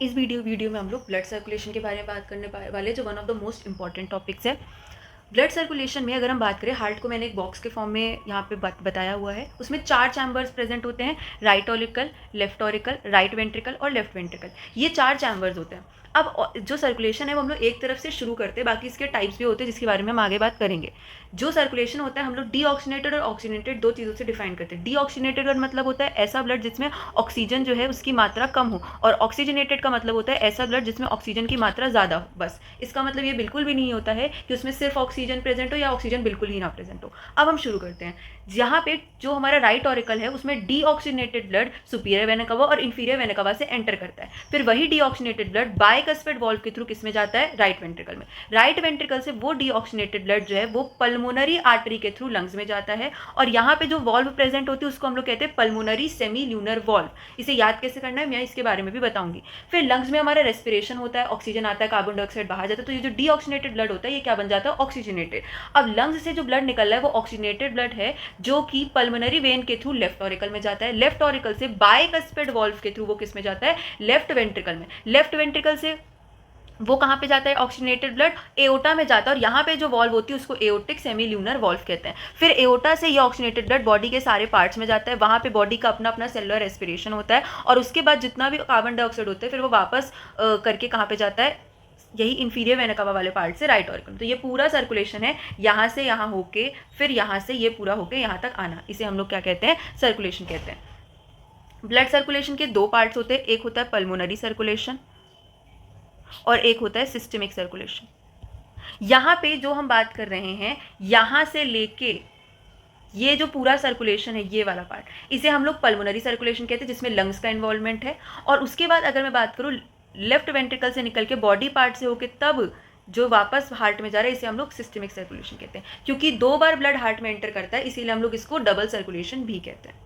इस वीडियो में हम लोग ब्लड सर्कुलेशन के बारे में बात करने वाले, जो one of the most important topics है। ब्लड सर्कुलेशन में अगर हम बात करें, हार्ट को मैंने एक बॉक्स के फॉर्म में यहाँ पे बताया हुआ है। उसमें 4 चैम्बर्स प्रेजेंट होते हैं, right auricle, left auricle, right ventricle और लेफ्ट वेंट्रिकल। ये 4 चैम्बर्स होते हैं। अब जो सर्कुलेशन है वो हम लोग एक तरफ से शुरू करते हैं, बाकी इसके टाइप्स भी होते हैं जिसके बारे में हम आगे बात करेंगे। जो सर्कुलेशन होता है हम लोग डीऑक्सीनेटेड और ऑक्सीनेटेड दो चीज़ों से डिफाइन करते हैं। डीऑक्सीनेटेड का मतलब होता है ऐसा ब्लड जिसमें ऑक्सीजन जो है उसकी मात्रा कम हो, और ऑक्सीजनेटेड का मतलब होता है ऐसा ब्लड जिसमें ऑक्सीजन की मात्रा ज़्यादा हो। बस इसका मतलब ये बिल्कुल भी नहीं होता है कि उसमें सिर्फ ऑक्सीजन प्रेजेंट हो या ऑक्सीजन बिल्कुल ही ना प्रेजेंट हो। अब हम शुरू करते हैं। यहाँ पे जो हमारा राइट ऑरिकल है उसमें डीऑक्सीनेटेड ब्लड सुपीरियर वेना कवा और इंफीरियर वेना कवा से एंटर करता है। फिर वही डीऑक्सीनेटेड ब्लड बाइकस्फेड वॉल्व के थ्रू किसमें जाता है? राइट वेंट्रिकल में। राइट वेंट्रिकल से वो डीऑक्सीनेटेड ब्लड जो है वो पल्मोनरी आर्टरी के थ्रू लंग्स में जाता है, और यहाँ पे जो वॉल्व प्रेजेंट होती है उसको हम लोग कहते हैं पल्मोनरी सेमी ल्यूनर वॉल्व। इसे याद कैसे करना है मैं इसके बारे में भी बताऊंगी। फिर लंग्स में हमारा रेस्पिरेशन होता है, ऑक्सीजन आता है, कार्बन डाइऑक्साइड बाहर जाता है, तो ये जो डीऑक्सीनेटेड ब्लड होता है ये क्या बन जाता है? ऑक्सीजनेटेड। अब लंग्स से जो ब्लड निकल रहा है वो ऑक्सीजनेटेड ब्लड है, जो कि पल्मोनरी वेन के थ्रू लेफ्ट ऑरिकल में जाता है। लेफ्ट ऑरिकल से बाइकस्फेड वॉल्व के थ्रू वो किस में जाता है? लेफ्ट वेंट्रिकल में। लेफ्ट वेंट्रिकल से वो कहाँ पे जाता है? ऑक्सीजनेटेड ब्लड एओटा में जाता है, और यहाँ पे जो वॉल्व होती है उसको एओटिक सेमी ल्यूनर वॉल्व कहते हैं। फिर एओटा से ये ऑक्सीजनेटेड ब्लड बॉडी के सारे पार्ट्स में जाता है, वहाँ पे बॉडी का अपना अपना सेलुलर रेस्पिरेशन होता है, और उसके बाद जितना भी कार्बन डाइऑक्साइड होता है फिर वो वापस करके कहाँ पे जाता है? यही इंफीरियर वेना कवा वाले पार्ट से राइट ऑरिकल। तो ये पूरा सर्कुलेशन है, यहाँ से यहाँ होके फिर यहाँ से ये पूरा होके यहाँ तक आना, इसे हम लोग क्या कहते हैं? सर्कुलेशन कहते हैं। ब्लड सर्कुलेशन के 2 पार्ट्स होते हैं, एक होता है पल्मोनरी सर्कुलेशन और एक होता है सिस्टमिक सर्कुलेशन। यहाँ पे जो हम बात कर रहे हैं, यहाँ से लेके ये जो पूरा सर्कुलेशन है ये वाला पार्ट, इसे हम लोग पल्मोनरी सर्कुलेशन कहते हैं, जिसमें लंग्स का इन्वॉल्वमेंट है। और उसके बाद अगर मैं बात करूँ लेफ्ट वेंट्रिकल से निकल के बॉडी पार्ट से होके तब जो वापस हार्ट में जा रहा है, इसे हम लोग सिस्टमिक सर्कुलेशन कहते हैं। क्योंकि 2 बार ब्लड हार्ट में एंटर करता है, इसीलिए हम लोग इसको डबल सर्कुलेशन भी कहते हैं।